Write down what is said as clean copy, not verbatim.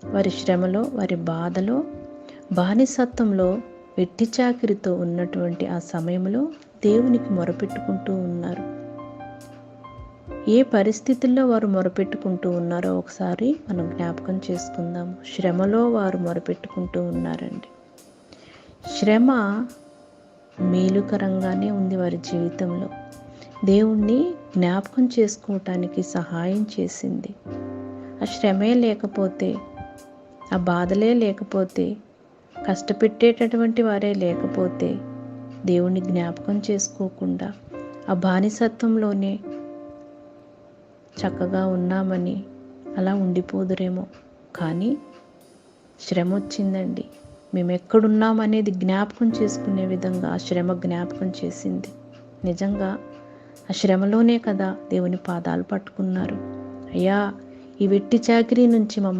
వారి శ్రమలో, వారి బాధలో, బానిసత్వంలో, వెట్టి చాకిరితో ఉన్నటువంటి ఆ సమయంలో దేవునికి మొరపెట్టుకుంటూ ఉన్నారు. ఏ పరిస్థితుల్లో వారు మొరపెట్టుకుంటూ ఉన్నారో ఒకసారి మనం జ్ఞాపకం చేసుకుందాము. శ్రమలో వారు మొరపెట్టుకుంటూ ఉన్నారండి. శ్రమ మేలుకరంగానే ఉంది వారి జీవితంలో. దేవుణ్ణి జ్ఞాపకం చేసుకోవటానికి సహాయం చేసింది. ఆ శ్రమే లేకపోతే, ఆ బాధలే లేకపోతే, కష్టపెట్టేటటువంటి వారే లేకపోతే, దేవుణ్ణి జ్ఞాపకం చేసుకోకుండా ఆ బానిసత్వంలోనే చక్కగా ఉన్నామని అలా ఉండిపోదురేమో. కానీ శ్రమ వచ్చిందండి. మేము ఎక్కడున్నామనేది జ్ఞాపకం చేసుకునే విధంగా ఆ శ్రమ జ్ఞాపకం చేసింది. నిజంగా ఆ శ్రమలోనే కదా దేవుని పాదాలు పట్టుకున్నారు. అయ్యా, ఈ వెట్టి చాకిరీ నుంచి